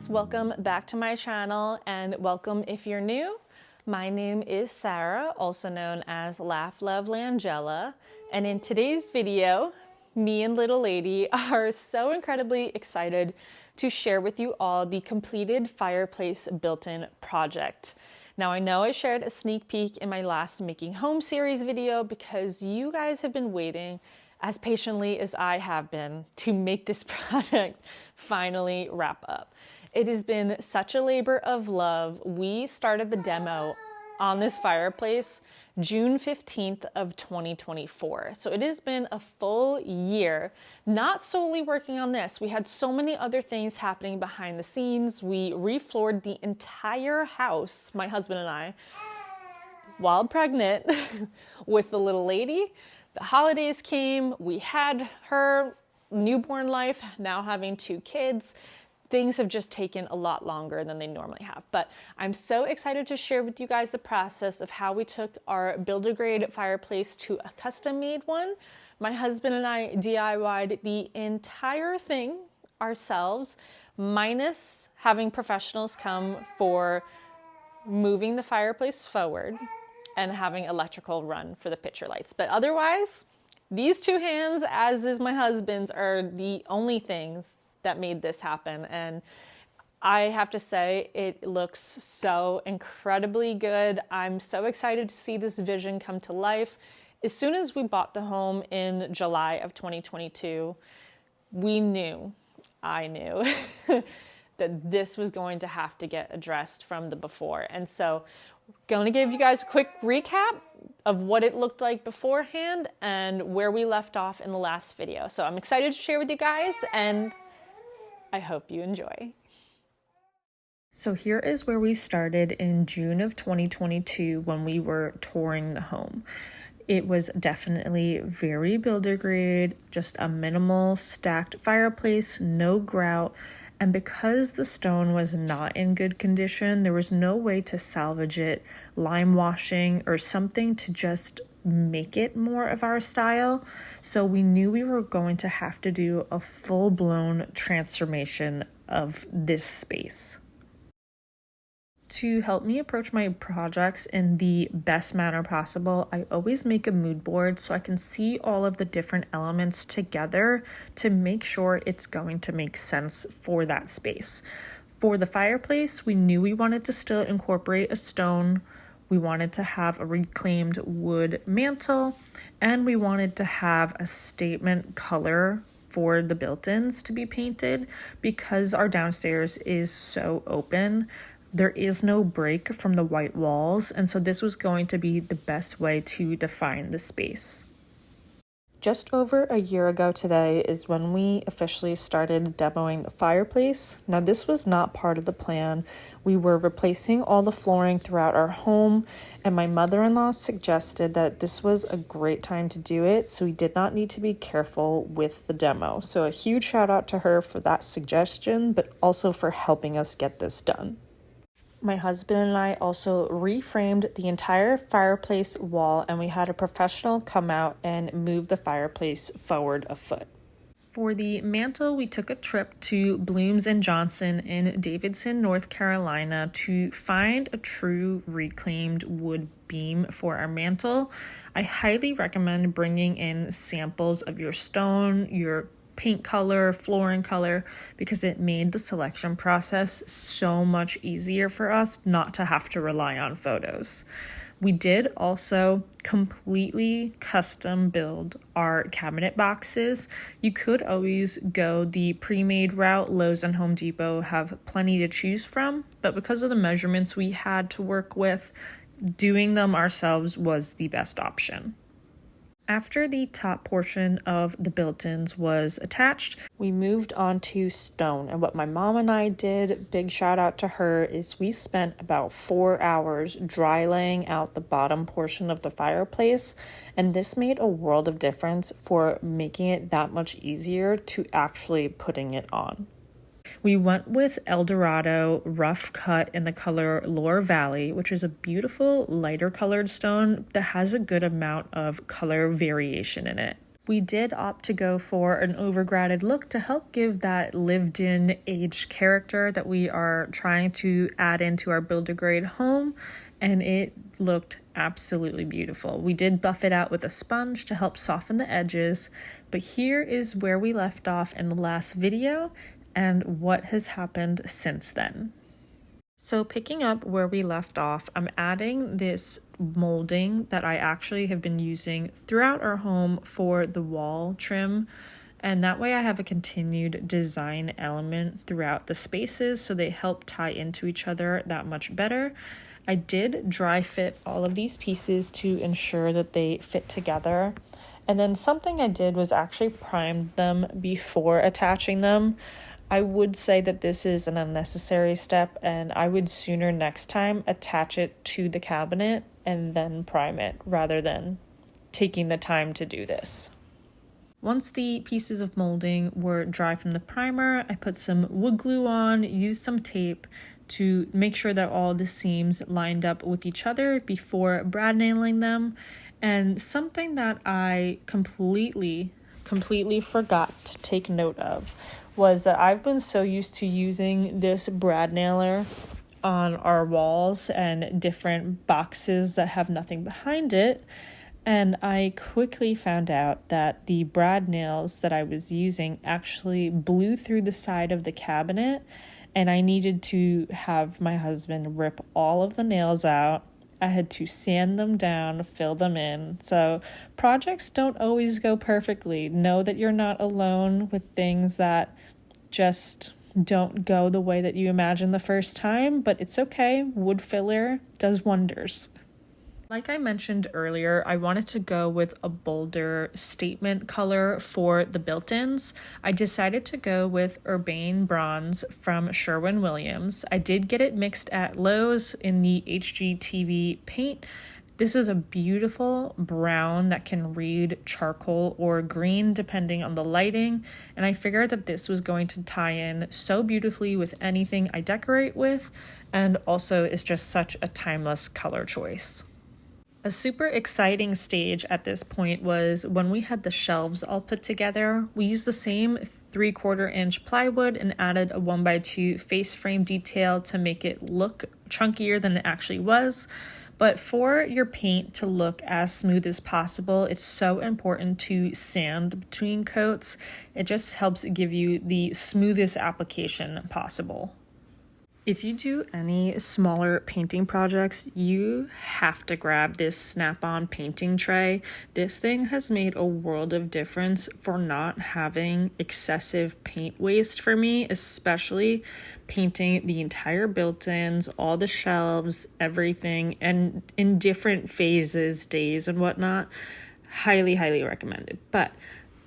guys, welcome back to my channel and welcome if you're new. My name is Sarah, also known as Laugh Love Langella, and in today's video, me and little lady are so incredibly excited to share with you all the completed Fireplace built-in project. Now I know I shared a sneak peek in my last Making Home series video because you guys have been waiting as patiently as I have been to make this project finally wrap up. It has been such a labor of love. We started the demo on this fireplace June 15th of 2024. So it has been a full year, not solely working on this. We had so many other things happening behind the scenes. We refloored the entire house, my husband and I, while pregnant with the little lady. The holidays came, we had her newborn life, now having 2 kids. Things have just taken a lot longer than they normally have. But I'm so excited to share with you guys the process of how we took our builder grade fireplace to a custom made one. My husband and I DIY'd the entire thing ourselves, minus having professionals come for moving the fireplace forward and having electrical run for the picture lights. But otherwise, these 2 hands, as is my husband's, are the only things that made this happen. And I have to say, it looks so incredibly good. I'm so excited to see this vision come to life. As soon as we bought the home in July of 2022, I knew that this was going to have to get addressed from the before. And so going to give you guys a quick recap of what it looked like beforehand and where we left off in the last video. So I'm excited to share with you guys and I hope you enjoy. So here is where we started in June of 2022 when we were touring the home. It was definitely very builder grade, just a minimal stacked fireplace, no grout. And because the stone was not in good condition, there was no way to salvage it, lime washing, or something to just make it more of our style. So we knew we were going to have to do a full-blown transformation of this space. To help me approach my projects in the best manner possible, I always make a mood board so I can see all of the different elements together to make sure it's going to make sense for that space. For the fireplace, we knew we wanted to still incorporate a stone, we wanted to have a reclaimed wood mantle, and we wanted to have a statement color for the built-ins to be painted. Because our downstairs is so open, there is no break from the white walls, and so this was going to be the best way to define the space. Just over a year ago today is when we officially started demoing the fireplace. Now this was not part of the plan. We were replacing all the flooring throughout our home, and my mother-in-law suggested that this was a great time to do it, so we did not need to be careful with the demo. So a huge shout out to her for that suggestion, but also for helping us get this done. My husband and I also reframed the entire fireplace wall, and we had a professional come out and move the fireplace forward a foot. For the mantle, we took a trip to Blooms & Johnson in Davidson, North Carolina to find a true reclaimed wood beam for our mantle. I highly recommend bringing in samples of your stone, your paint color, flooring color, because it made the selection process so much easier for us not to have to rely on photos. We did also completely custom build our cabinet boxes. You could always go the pre-made route. Lowe's and Home Depot have plenty to choose from, but because of the measurements we had to work with, doing them ourselves was the best option. After the top portion of the built-ins was attached, we moved on to stone. And what my mom and I did, big shout out to her, is we spent about 4 hours dry laying out the bottom portion of the fireplace. And this made a world of difference for making it that much easier to actually putting it on. We went with Dorado rough cut in the color Loire Valley, which is a beautiful lighter colored stone that has a good amount of color variation in it. We did opt to go for an overgratted look to help give that lived-in aged character that we are trying to add into our builder grade home, and it looked absolutely beautiful. We did buff it out with a sponge to help soften the edges, but here is where we left off in the last video and what has happened since then. So picking up where we left off, I'm adding this molding that I actually have been using throughout our home for the wall trim. And that way I have a continued design element throughout the spaces, so they help tie into each other that much better. I did dry fit all of these pieces to ensure that they fit together. And then something I did was actually prime them before attaching them. I would say that this is an unnecessary step, and I would sooner next time attach it to the cabinet and then prime it rather than taking the time to do this. Once the pieces of molding were dry from the primer, I put some wood glue on, used some tape to make sure that all the seams lined up with each other before brad nailing them. And something that I completely forgot to take note of was that I've been so used to using this brad nailer on our walls and different boxes that have nothing behind it. And I quickly found out that the brad nails that I was using actually blew through the side of the cabinet, and I needed to have my husband rip all of the nails out. I had to sand them down, fill them in. So projects don't always go perfectly. Know that you're not alone with things that just don't go the way that you imagined the first time, but it's okay. Wood filler does wonders. Like I mentioned earlier, I wanted to go with a bolder statement color for the built-ins. I decided to go with Urbane Bronze from Sherwin-Williams. I did get it mixed at Lowe's in the HGTV paint. This is a beautiful brown that can read charcoal or green depending on the lighting, and I figured that this was going to tie in so beautifully with anything I decorate with, and also is just such a timeless color choice. A super exciting stage at this point was when we had the shelves all put together. We used the same 3/4 inch plywood and added a 1x2 face frame detail to make it look chunkier than it actually was. But for your paint to look as smooth as possible, it's so important to sand between coats. It just helps give you the smoothest application possible. If you do any smaller painting projects, you have to grab this snap-on painting tray. This thing has made a world of difference for not having excessive paint waste for me, especially painting the entire built-ins, all the shelves, everything, and in different phases, days and whatnot. Highly recommended. But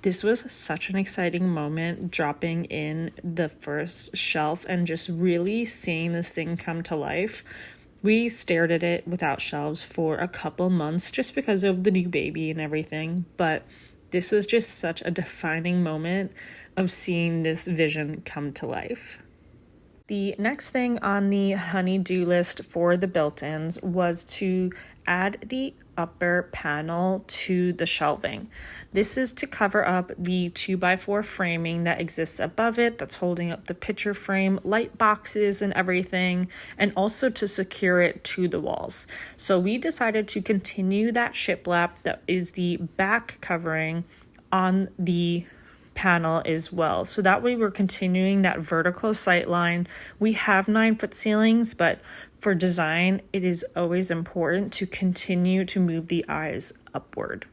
this was such an exciting moment, dropping in the first shelf and just really seeing this thing come to life. We stared at it without shelves for a couple months just because of the new baby and everything, but this was just such a defining moment of seeing this vision come to life. The next thing on the honey-do list for the built-ins was to add the upper panel to the shelving. This is to cover up the 2x4 framing that exists above it that's holding up the picture frame, light boxes and everything, and also to secure it to the walls. So we decided to continue that shiplap that is the back covering on the panel as well. So that way we're continuing that vertical sight line. We have 9-foot ceilings, but for design, it is always important to continue to move the eyes upward.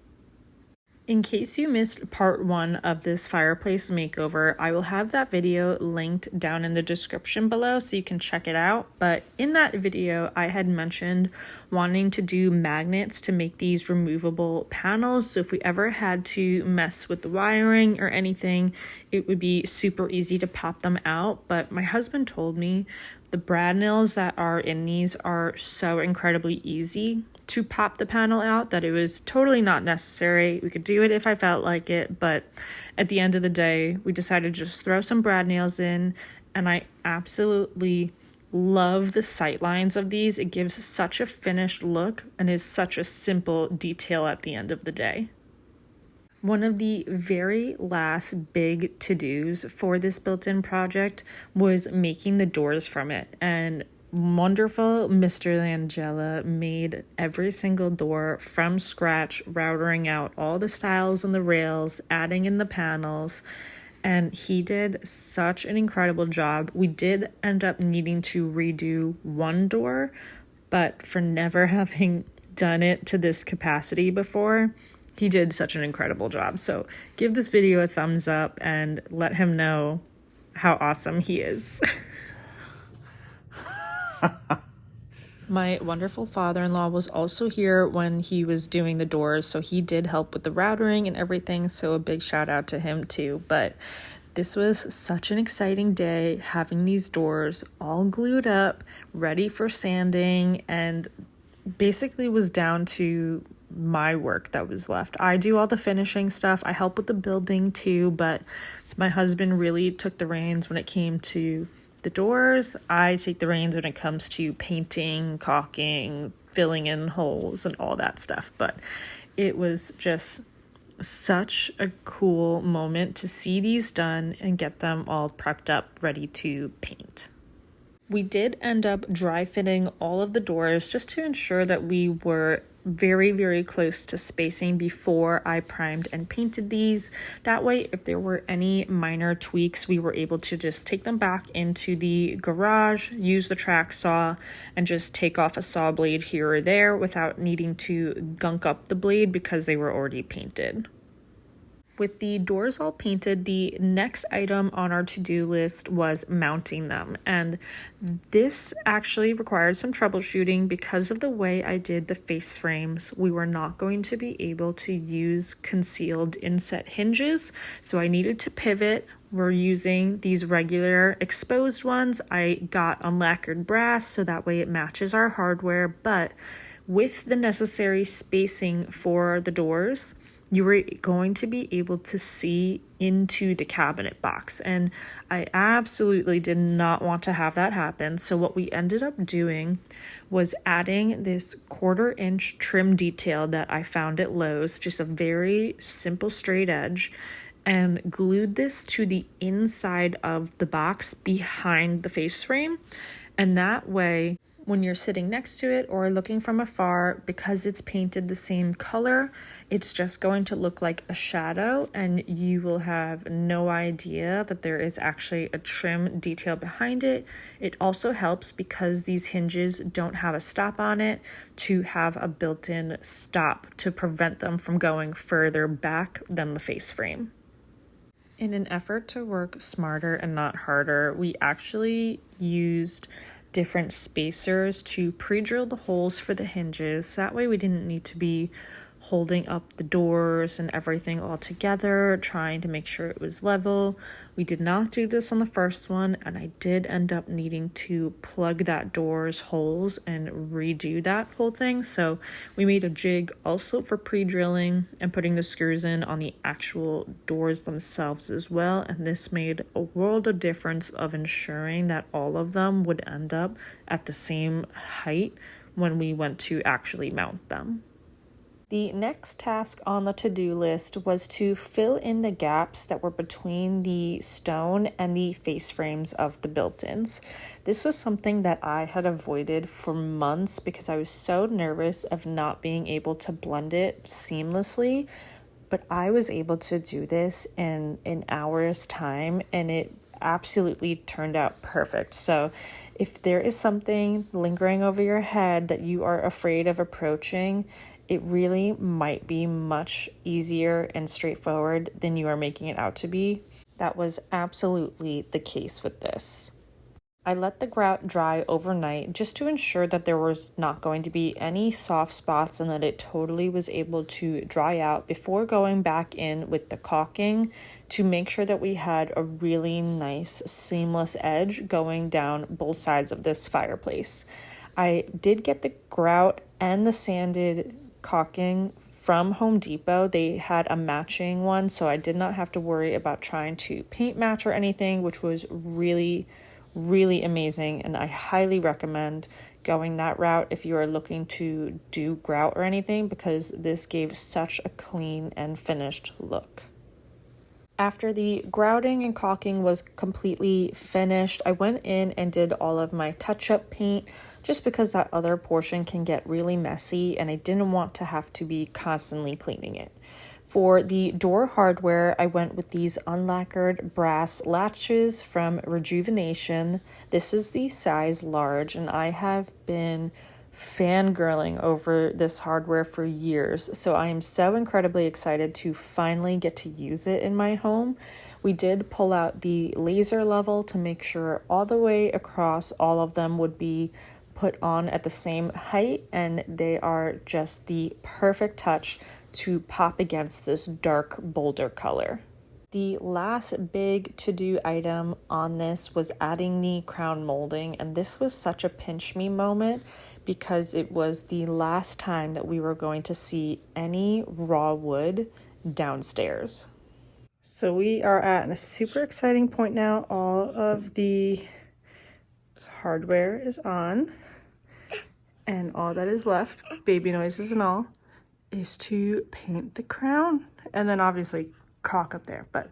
In case you missed part 1 of this fireplace makeover, I will have that video linked down in the description below so you can check it out. But in that video, I had mentioned wanting to do magnets to make these removable panels. So if we ever had to mess with the wiring or anything, it would be super easy to pop them out. But my husband told me the brad nails that are in these are so incredibly easy to pop the panel out that it was totally not necessary. We could do it if I felt like it, but at the end of the day, we decided to just throw some brad nails in, and I absolutely love the sight lines of these. It gives such a finished look and is such a simple detail at the end of the day. One of the very last big to-dos for this built-in project was making the doors from it, and wonderful Mr. Langella made every single door from scratch, routering out all the stiles and the rails, adding in the panels, and he did such an incredible job. We did end up needing to redo one door, but for never having done it to this capacity before, he did such an incredible job. So give this video a thumbs up and let him know how awesome he is. My wonderful father-in-law was also here when he was doing the doors, so he did help with the routering and everything, so a big shout out to him too. But this was such an exciting day, having these doors all glued up, ready for sanding, and basically was down to my work that was left. I do all the finishing stuff. I help with the building too, but my husband really took the reins when it came to the doors. I take the reins when it comes to painting, caulking, filling in holes, and all that stuff. But it was just such a cool moment to see these done and get them all prepped up, ready to paint. We did end up dry fitting all of the doors just to ensure that we were very, very close to spacing before I primed and painted these. That way, if there were any minor tweaks, we were able to just take them back into the garage, use the track saw, and just take off a saw blade here or there without needing to gunk up the blade because they were already painted. With the doors all painted, the next item on our to-do list was mounting them. And this actually required some troubleshooting because of the way I did the face frames. We were not going to be able to use concealed inset hinges, so I needed to pivot. We're using these regular exposed ones. I got unlacquered brass so that way it matches our hardware, but with the necessary spacing for the doors, you were going to be able to see into the cabinet box. And I absolutely did not want to have that happen. So what we ended up doing was adding this 1/4 inch trim detail that I found at Lowe's, just a very simple straight edge, and glued this to the inside of the box behind the face frame. And that way, when you're sitting next to it or looking from afar, because it's painted the same color, it's just going to look like a shadow and you will have no idea that there is actually a trim detail behind it. It also helps because these hinges don't have a stop on it to have a built-in stop to prevent them from going further back than the face frame. In an effort to work smarter and not harder, we actually used different spacers to pre-drill the holes for the hinges. That way we didn't need to be holding up the doors and everything all together, trying to make sure it was level. We did not do this on the first one, and I did end up needing to plug that door's holes and redo that whole thing. So we made a jig also for pre-drilling and putting the screws in on the actual doors themselves as well, and this made a world of difference of ensuring that all of them would end up at the same height when we went to actually mount them. The next task on the to-do list was to fill in the gaps that were between the stone and the face frames of the built-ins. This was something that I had avoided for months because I was so nervous of not being able to blend it seamlessly, but I was able to do this in an hour's time and it absolutely turned out perfect. So if there is something lingering over your head that you are afraid of approaching, it really might be much easier and straightforward than you are making it out to be. That was absolutely the case with this. I let the grout dry overnight just to ensure that there was not going to be any soft spots and that it totally was able to dry out before going back in with the caulking to make sure that we had a really nice seamless edge going down both sides of this fireplace. I did get the grout and the sanded caulking from Home Depot. They had a matching one, so I did not have to worry about trying to paint match or anything, which was really really amazing, and I highly recommend going that route if you are looking to do grout or anything, because this gave such a clean and finished look. After the grouting and caulking was completely finished, I went in and did all of my touch-up paint just because that other portion can get really messy and I didn't want to have to be constantly cleaning it. For the door hardware, I went with these unlacquered brass latches from Rejuvenation. This is the size large, and I have been fangirling over this hardware for years, so I am so incredibly excited to finally get to use it in my home. We did pull out the laser level to make sure all the way across all of them would be put on at the same height, and they are just the perfect touch to pop against this dark boulder color. The last big to-do item on this was adding the crown molding, and this was such a pinch me moment because it was the last time that we were going to see any raw wood downstairs. So we are at a super exciting point now. All of the hardware is on, and all that is left, baby noises and all, is to paint the crown and then obviously caulk up there, but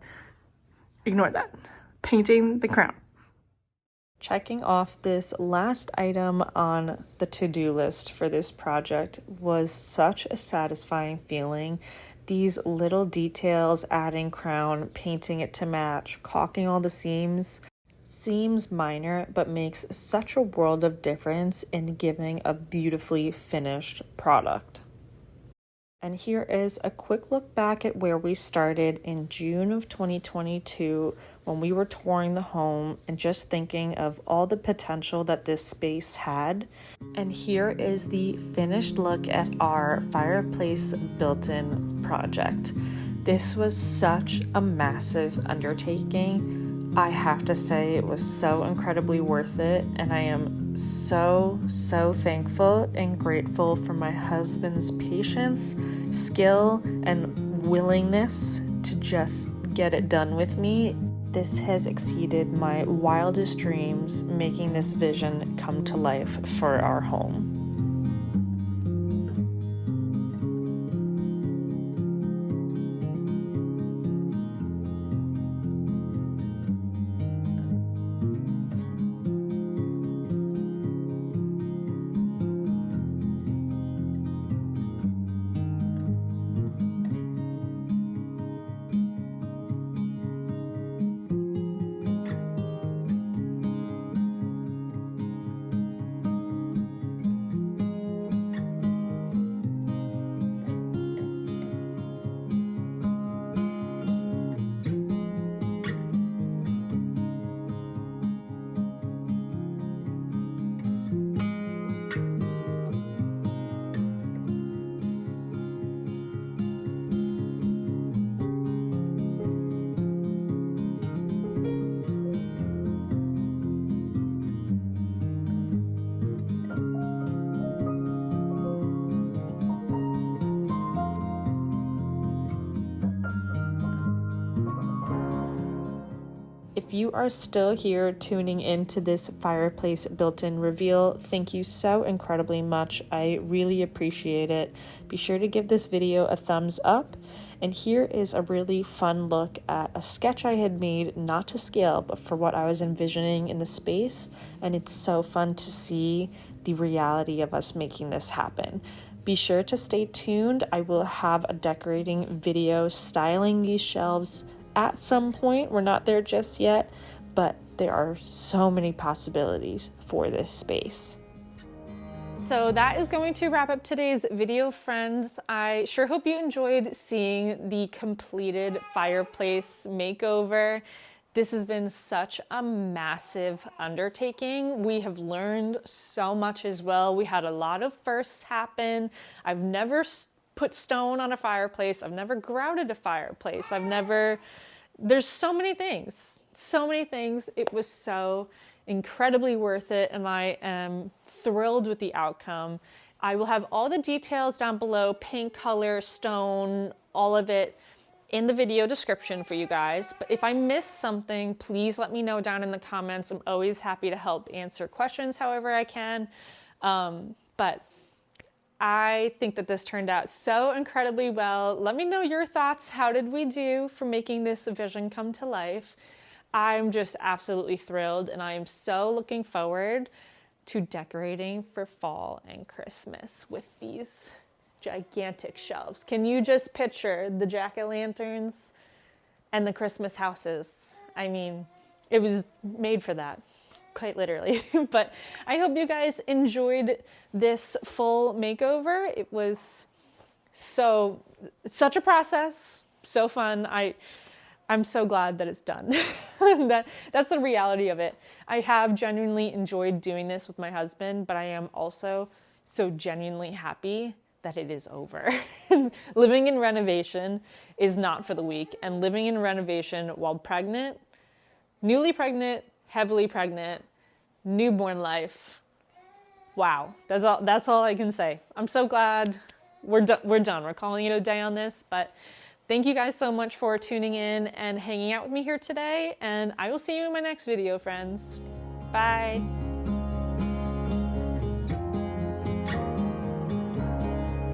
ignore that. Painting the crown. Checking off this last item on the to-do list for this project was such a satisfying feeling. These little details, adding crown, painting it to match, caulking all the seems, seems minor, but makes such a world of difference in giving a beautifully finished product. And here is a quick look back at where we started in June of 2022 when we were touring the home and just thinking of all the potential that this space had. And here is the finished look at our Fireplace built-in project. This was such a massive undertaking. I have to say it was so incredibly worth it, and I am so thankful and grateful for my husband's patience, skill, and willingness to just get it done with me. This has exceeded my wildest dreams, making this vision come to life for our home. If you are still here tuning into this Fireplace built-in reveal, thank you so incredibly much. I really appreciate it. Be sure to give this video a thumbs up. And here is a really fun look at a sketch I had made, not to scale, but for what I was envisioning in the space. And it's so fun to see the reality of us making this happen. Be sure to stay tuned. I will have a decorating video styling these shelves at some point. We're not there just yet, but there are so many possibilities for this space. So that is going to wrap up today's video, friends. I sure hope you enjoyed seeing the completed Fireplace makeover. This has been such a massive undertaking. We have learned so much as well. We had a lot of firsts happen. I've never put stone on a fireplace. I've never grouted a fireplace. There's so many things. It was so incredibly worth it, and I am thrilled with the outcome. I will have all the details down below, paint color, stone, all of it in the video description for you guys. But if I missed something, please let me know down in the comments. I'm always happy to help answer questions however I can. But I think that this turned out so incredibly well. Let me know your thoughts. How did we do for making this vision come to life? I'm just absolutely thrilled, and I am so looking forward to decorating for fall and Christmas with these gigantic shelves. Can you just picture the jack-o'-lanterns and the Christmas houses? I mean, it was made for that, quite literally. But I hope you guys enjoyed this full makeover. It was such a process, so fun. I'm so glad that it's done. That's the reality of it. I have genuinely enjoyed doing this with my husband, but I am also so genuinely happy that it is over. Living in renovation is not for the weak, and living in renovation while pregnant, newly pregnant, heavily pregnant, newborn life. Wow, that's all I can say. I'm so glad we're done. We're calling it a day on this, but thank you guys so much for tuning in and hanging out with me here today, and I will see you in my next video, friends. Bye.